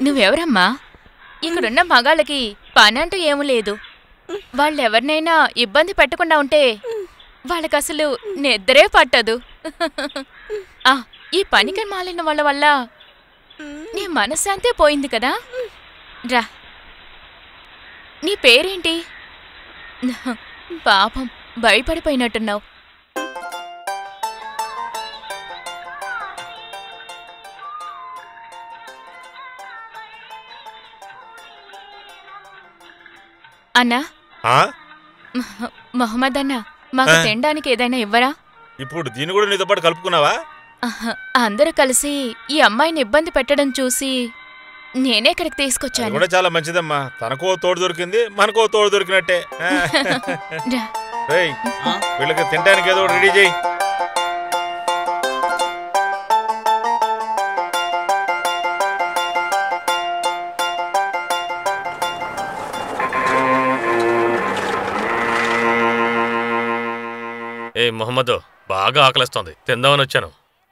నువ్వెవరమ్మా? ఇక్కడున్న మగాళ్ళకి పనంటూ ఏమీ లేదు. వాళ్ళెవరినైనా ఇబ్బంది పెట్టకుండా ఉంటే వాళ్ళకసలు నిద్రే పట్టదు. ఈ పనికి మాలిన వాళ్ళ వల్ల నీ మనశ్శాంతే పోయింది కదా. రా, నీ పేరేంటి? పాపం భయపడిపోయినట్టున్నావు. అన్నా, మొహమ్మద్ అన్నా, మాకు తినడానికి ఏదైనా ఇవ్వరా? ఇప్పుడు దీన్ని కూడా నీతో పాటు కలుపుకున్నావా? అందరూ కలిసి ఈ అమ్మాయిని ఇబ్బంది పెట్టడం చూసి నేనే ఇక్కడికి తీసుకొచ్చాను. కూడా చాలా మంచిదమ్మా. తనకో తోడు దొరికింది, మనకో తోడు దొరికినట్టే. వీళ్ళకి తినడానికి ఏదో రెడీ చేయి. ఏ మొహమ్మద్, బాగా ఆకలిస్తోంది, తిందామని వచ్చాను.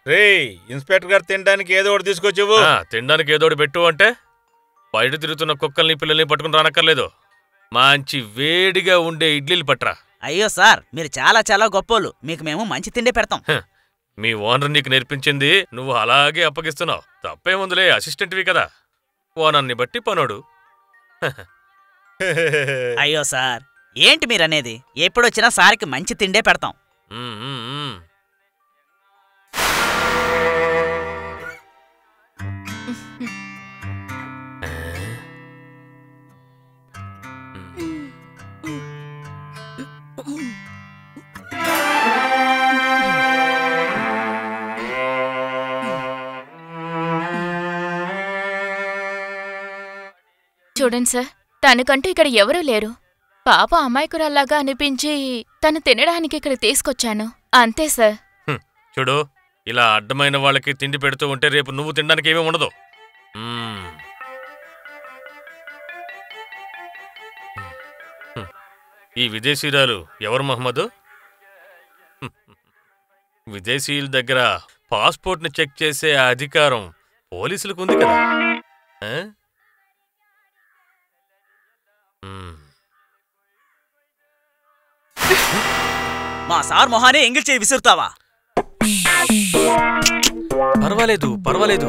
రే, ఇన్స్పెక్టర్ గారు తినడానికి ఏదో ఒకటి తీసుకొచ్చేవు. తినడానికి ఏదో ఒకటి పెట్టు అంటే బయట తిరుగుతున్న కుక్కల్ని పిల్లల్ని పట్టుకుని రానక్కర్లేదు. మంచి వేడిగా ఉండే ఇడ్లీలు పట్రా. అయ్యో సార్, మీరు చాలా చాలా గొప్పోళ్ళు. మీకు మేము మంచి తిండి పెడతాం. మీ ఓనర్ నీకు నేర్పించింది నువ్వు అలాగే అప్పగిస్తున్నావు. తప్పేముందులే, అసిస్టెంట్వి కదా. ఓనర్ని బట్టి పనోడు. అయ్యో సార్, ఏంటి మీరనేది? ఎప్పుడొచ్చినా సార్కి మంచి తిండే పెడతాం. చూడండి సార్, తనకంటూ ఇక్కడ ఎవరూ లేరు. పాప అమాయకురాల్లాగా అనిపించి తను తినడానికి ఇక్కడ తీసుకొచ్చాను, అంతే సార్. చూడు, ఇలా అడ్డమైన వాళ్ళకి తిండి పెడుతూ ఉంటే రేపు నువ్వు తినడానికి ఏమీ ఉండదు. ఈ విదేశీయురాలు ఎవరు మహమ్మద్? విదేశీయుల దగ్గర పాస్పోర్ట్ని చెక్ చేసే అధికారం పోలీసులకు ఉంది కదా. మా సార్ మొహానే ఎంగిల్ చేయి విసురుతావా? పర్వాలేదు పర్వాలేదు,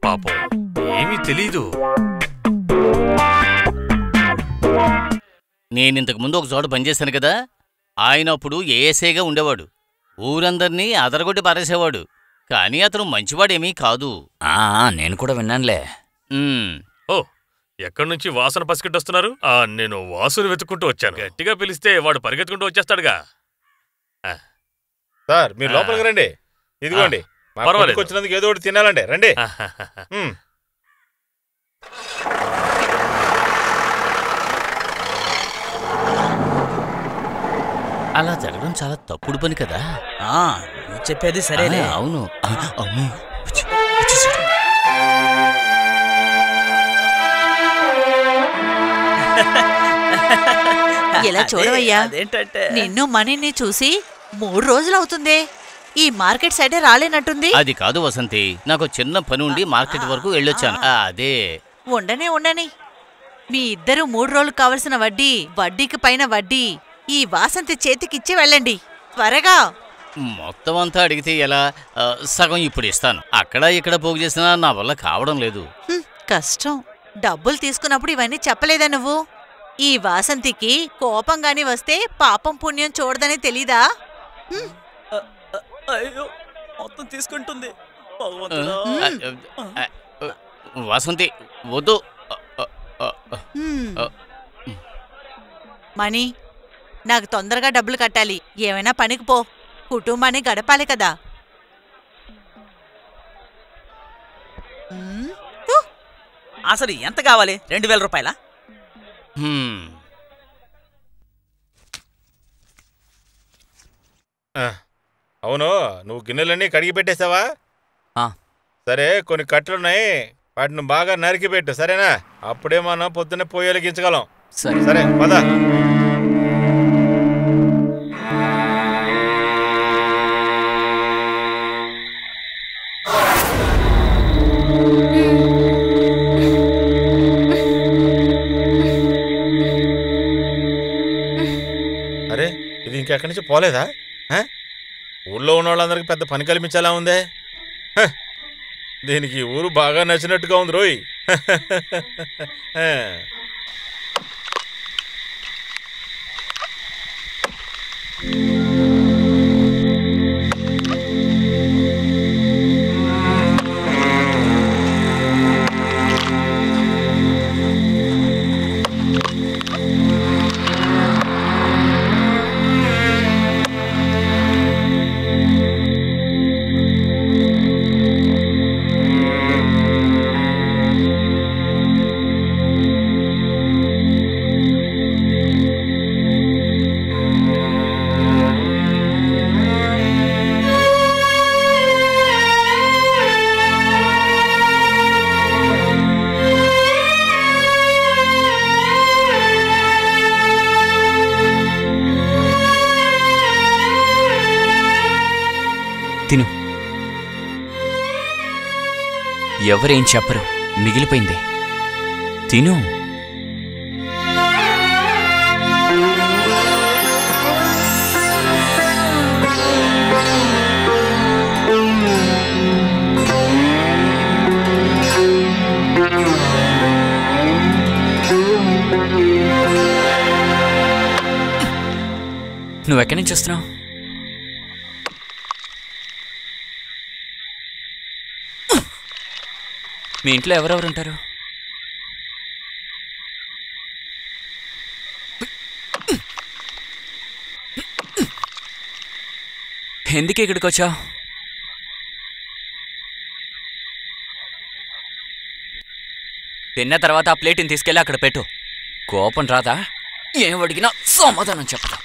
పాపం ఏమీ తెలీదు. నేనింతకు ముందు ఒక చోట పనిచేశాను కదా. ఆయన అప్పుడు ఏఎస్ఐగా ఉండేవాడు. ఊరందరినీ అదరగొట్టి పారేసేవాడు. కానీ అతను మంచివాడేమీ కాదు. నేను కూడా విన్నానులే. ఓ, ఎక్కడి నుంచి వాసన పసిగట్టొస్తున్నారు? నేను వాసుని వెతుక్కుంటూ వచ్చాను. గట్టిగా పిలిస్తే వాడు పరిగెత్తుకుంటూ వచ్చేస్తాడుగా. సార్, మీరు లోపలికి రండి. ఇదిగోండి, పర్వాలేదు, వచ్చినందుకు ఏదో ఒకటి తినాలండి. రండి. అలా జరగడం చాలా తప్పుడు పని కదా. నువ్వు చెప్పేది సరేలే. అవును. అవును. ఇలా చూడవయ్యా, నిన్ను మనీని చూసి 3 రోజులవుతుందే. ఈ మార్కెట్ సైడే రాలేనట్టుంది. అది కాదు వసంతి, నాకు చిన్న పని ఉండి మార్కెట్ వరకు వెళ్ళొచ్చాను. అదే. ఉండని మీ ఇద్దరు 3 రోజులు కావలసిన వడ్డీకి పైన వడ్డీ ఈ వాసంతి చేతికిచ్చి వెళ్ళండి త్వరగా. మొత్తం అంతా అడిగితే ఎలా? సగం ఇప్పుడు ఇస్తాను. అక్కడ ఇక్కడ పోగు చేసినా నా వల్ల కావడం లేదు. కష్టం. డబ్బులు తీసుకున్నప్పుడు ఇవన్నీ చెప్పలేదా నువ్వు? ఈ వాసంతికి కోపంగాని వస్తే పాపం పుణ్యం చూడదని తెలీదా? అయ్యో, మొత్తం తీసుకుంటుంది. వాసంతి వద్దు. మణి, నాకు తొందరగా డబ్బులు కట్టాలి. ఏమైనా పనికి పో, కుటుంబాన్ని గడపాలి కదా. అసలు ఎంత కావాలి? 2000 రూపాయలా? అవును, నువ్వు గిన్నెలన్నీ కడిగి పెట్టేసావా? సరే, కొన్ని కట్టెలున్నాయి, వాటిని బాగా నరికి పెట్టు, సరేనా? అప్పుడే మనం పొద్దున్నే పొయ్యలిగించగలం. సరే, పద. అరే ఇది ఇంకెక్కడి నుంచి పోలేదా? ఊళ్ళో ఉన్న వాళ్ళందరికీ పెద్ద పని కల్పించేలా ఉందే. దీనికి ఊరు బాగా నచ్చినట్టుగా ఉంది రోయ్. తిను. ఎవరేం చెప్పరు, మిగిలిపోయింది తిను. నువ్వెక్కడి నుంచి వస్తున్నావు? మీ ఇంట్లో ఎవరెవరు ఉంటారు? ఎందుకు ఇక్కడికి వచ్చావు? తిన్న తర్వాత ఆ ప్లేట్ని తీసుకెళ్ళి అక్కడ పెట్టు. కోపం రాదా? ఏం అడిగినా సమాధానం చెప్పదా?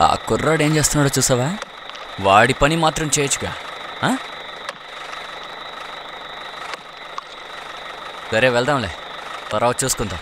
ఆ కుర్రాడు ఏం చేస్తున్నాడో చూసావా? వాడి పని మాత్రం చేయొచ్చుగా. సరే వెళ్దాంలే, తర్వాత చూసుకుందాం.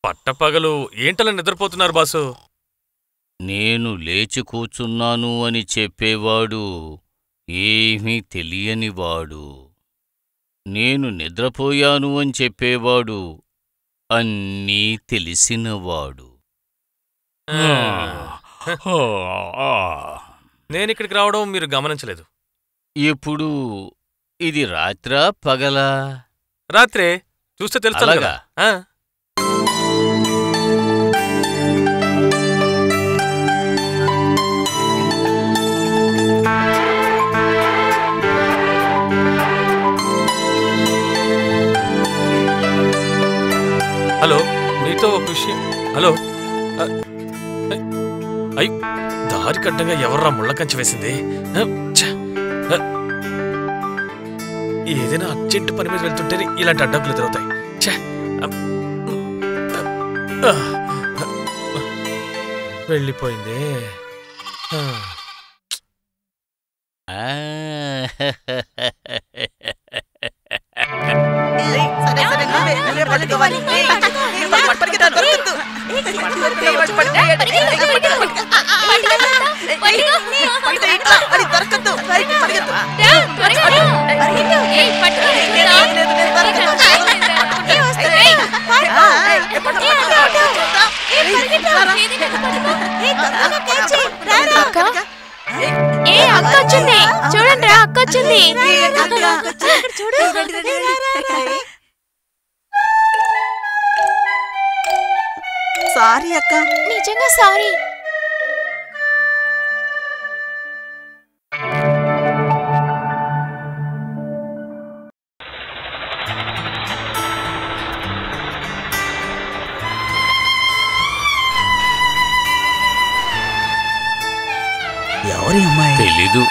పట్టపగలు ఏంటలా నిద్రపోతున్నారు బాసు? నేను లేచి కూర్చున్నాను అని చెప్పేవాడు ఏమీ తెలియనివాడు. నేను నిద్రపోయాను అని చెప్పేవాడు అన్నీ తెలిసినవాడు. నేనిక్కడికి రావడం మీరు గమనించలేదు. ఇప్పుడు ఇది రాత్రా పగలా? రాత్రే, చూస్తే తెలుస్తుంది కదా. హలో, మీతో ఒక విషయం. హలో, అయ్యి దారి కడ్డంగా ఎవర్రా ముళ్ళ కంచి వేసింది? ఏదైనా అర్జెంటు పని మీద వెళ్తుంటేనే ఇలాంటి అడ్డంకులు ఎదురవుతాయి. వెళ్ళిపోయింది. అక్క వచ్చింది చూడండి రా, అక్క వచ్చింది. సారీ అక్క. నిజంగా సారీ. ఎవరి అమ్మాయి? తెలీదు.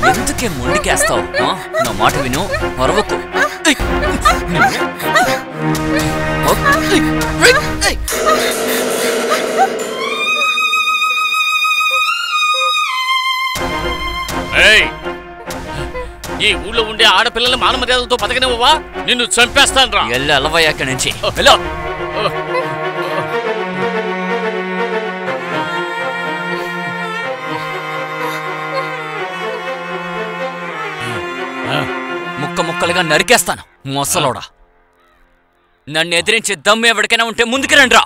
ఎందుకే మొండికేస్తావు? నా మాట విను, మరవకు. ఈ ఊళ్ళో ఉండే ఆడపిల్లల మానమర్యాదలతో బతకనివ్వవా? నిన్ను చంపేస్తాను రా. వెళ్ళి అలవయ్య అక్కడి నుంచి. వెళ్ళు. ముక్క ముక్కలుగా నరికేస్తాను మొసలోడా. నన్ను ఎదిరించే దమ్ము ఎవరికైనా ఉంటే ముందుకు రండి రా.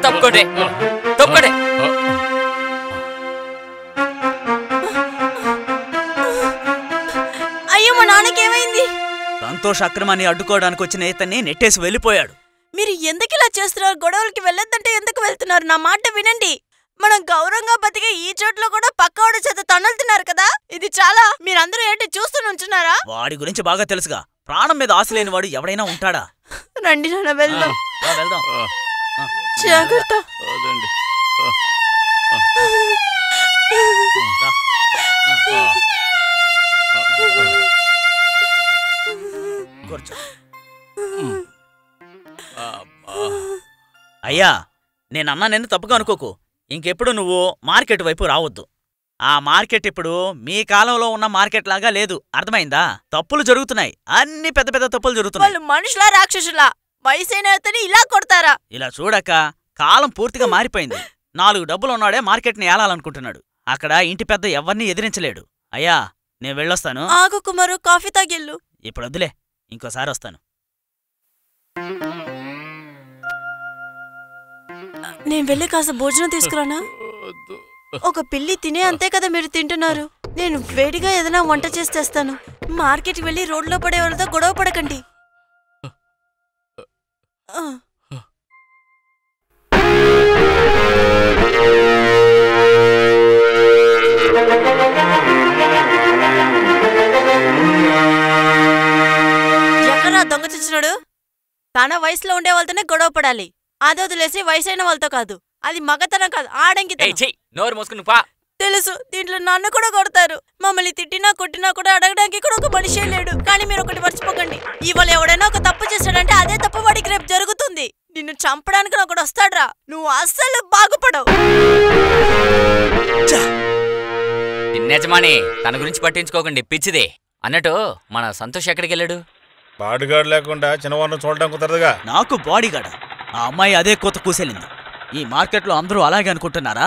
తప్పుకోండి, తప్పుకోండి. అయ్యో, మా నాన్నకేమైంది? సంతోష్ అక్రమాన్ని అడ్డుకోవడానికి వచ్చిన ఇతన్ని నెట్టేసి వెళ్ళిపోయాడు. మీరు ఎందుకు ఇలా చేస్తున్నారు? గొడవలకి వెళ్ళొద్దంటే ఎందుకు వెళ్తున్నారు? నా మాట వినండి. మనం గౌరవంగా బతికే ఈ చోట్ల కూడా పక్కవాడి చేత తన్నులుతున్నారు కదా, ఇది చాలా. మీరందరూ ఏంటి చూస్తూ నుంచున్నారా? వాడి గురించి బాగా తెలుసుగా. ప్రాణం మీద ఆశ లేని వాడు ఎవడైనా ఉంటాడా? రండి నాన్న, వెళ్దాం. వెళ్దాం. జాగ్రత్త. అయ్యా, నేనన్నా నిన్ను తప్పుగా అనుకోకు. ఇంకెప్పుడు నువ్వు మార్కెట్ వైపు రావద్దు. ఆ మార్కెట్ ఇప్పుడు మీ కాలంలో ఉన్న మార్కెట్ లాగా లేదు, అర్థమైందా? తప్పులు జరుగుతున్నాయి, అన్ని పెద్ద పెద్ద తప్పులు జరుగుతున్నాయి. వాళ్ళు మనుషులా రాక్షసులా? వయసైన అతని ఇలా కొడతారా? ఇలా చూడక్క, కాలం పూర్తిగా మారిపోయింది. 4 డబ్బులున్నాడే మార్కెట్ని ఏలాలనుకుంటున్నాడు. అక్కడ ఇంటి పెద్ద ఎవరిని ఎదిరించలేడు. అయ్యా, నేను వెళ్ళొస్తాను. ఆగు కుమారు, కాఫీ తాగిల్లు. ఇప్పుడు వద్దులే, ఇంకోసారి వస్తాను. నేను వెళ్ళి కాస్త భోజనం తీసుకురానా? ఒక పిల్లి తినే అంతే కదా మీరు తింటున్నారు. నేను వేడిగా ఏదైనా వంట చేసి తెస్తాను. మార్కెట్కి వెళ్ళి రోడ్లో పడే వాళ్ళతో గొడవ పడకండి. ఎక్కడా దొంగ చిచ్చినాడు? తన వయసులో ఉండే వాళ్ళతోనే గొడవ పడాలి. అది వదిలేసి వయసైన వాళ్ళతో కాదు. అది మగతనం కాదు, ఆడంకి. నోరు మోసుకుని పా. తెలుసు, దీంట్లో నన్ను కూడా కొడతారు. మమ్మల్ని తిట్టినా కొట్టినా కూడా అడగడానికి కూడా ఒక మనిషే లేడు. కానీ మీరు ఒకటి మర్చిపోకండి, ఇవాళ ఎవడైనా ఒక తప్పు చేశాడంటే అదే తప్పు వాడికి రేపు జరుగుతుంది. నిన్ను చంపడానికి ఒకడు వస్తాడ్రా, నువ్వు అస్సలు బాగుపడవు. నిజమాని తన గురించి పట్టించుకోకండి, పిచ్చిదే. అన్నట్టు మన సంతోష్ ఎక్కడికి వెళ్ళాడు? బాడీగార్డ్ లేకుండా చిన్నవాడిని చూడడం కుదరదుగా. నాకు బాడీగార్డ్? ఆ అమ్మాయి అదే కోత కూసెళ్ళింది. ఈ మార్కెట్లో అందరూ అలాగే అనుకుంటున్నారా?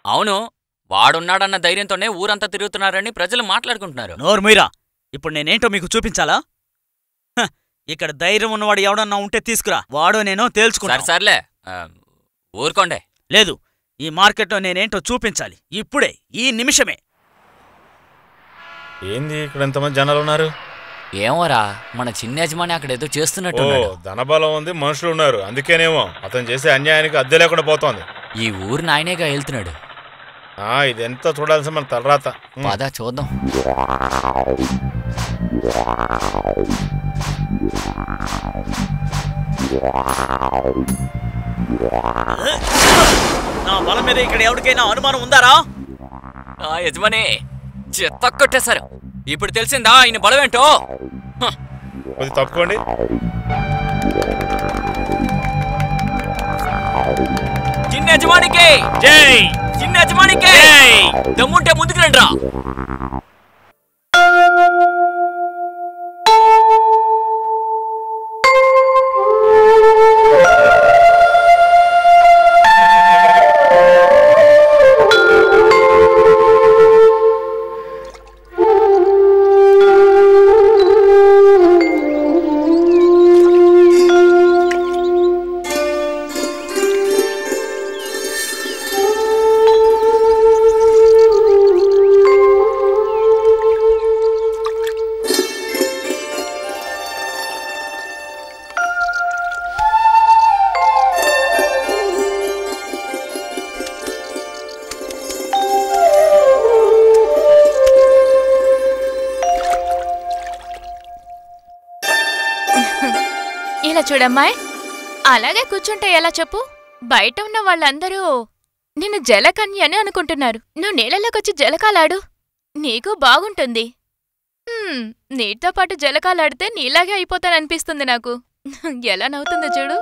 అవును, వాడున్నాడన్న ధైర్యంతోనే ఊరంతా తిరుగుతున్నారని ప్రజలు మాట్లాడుకుంటున్నారు. నోర్మీరా, ఇప్పుడు నేనేంటో మీకు చూపించాలా? ఇక్కడ ధైర్యం ఉన్నవాడు ఎవడన్నా ఉంటే తీసుకురా, వాడో నేనో తేల్చుకుంటా. సర్లే, ఊరుకోండే. లేదు, ఈ మార్కెట్లో నేనేంటో చూపించాలి, ఇప్పుడే, ఈ నిమిషమే. ఏంది ఇక్కడ ఎంతమంది జనాలు ఉన్నారు? ఏమోరా, మన చిన్న యజమాని అక్కడేదో చేస్తున్నట్టు. ధనబలం ఉంది, మనుషులు ఉన్నారు, అందుకేనేమో అతను చేసే అన్యాయానికి అద్దె లేకుండా పోతోంది. ఈ ఊరు నాయనేగా వెళ్తున్నాడు. ఇదెంత చూడాల్సిన మన తలరాత. పద చూద్దాం. నా బలం మీద ఇక్కడ ఎవరికైనా అనుమానం ఉందారా? యజమాని చెత్త కొట్టేశారు. ఇప్పుడు తెలిసిందా ఆయన బలమేంటో? తప్పుకోండి. చిన్న యజమానికి జై చిన్న యజమానికి దమ్ముంటే ముందుకు రండ్రా. ఇలా చూడమ్మాయ్, అలాగే కూర్చుంటే ఎలా చెప్పు? బయట ఉన్న వాళ్ళందరూ నిన్ను జలకన్య అని అనుకుంటున్నారు. నువ్వు నీళ్ళలోకొచ్చి జలకాలాడు, నీకు బాగుంటుంది. నీటితో పాటు జలకాలాడితే నీలాగే అయిపోతాననిపిస్తుంది నాకు. ఎలా నవ్వుతుందో చూడు.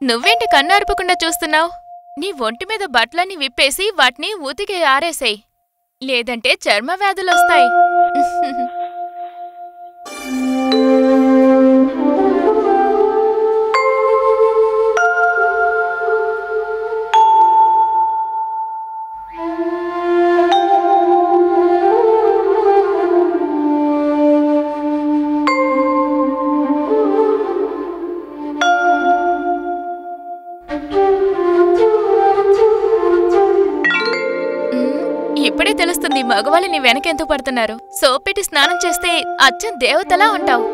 నువ్వేంటి కన్నార్పకుండా చూస్తున్నావు? నీ ఒంటి మీద బట్టలన్నీ విప్పేసి వాటిని ఊతికి ఆరేసేయ్, లేదంటే చర్మ వ్యాధులొస్తాయి. ఇప్పుడే తెలుస్తుంది మగవాళ్ళు నీ వెనకెందుకు పడుతున్నారు. సోప్ పెట్టి స్నానం చేస్తే అచ్చం దేవతలా ఉంటావు.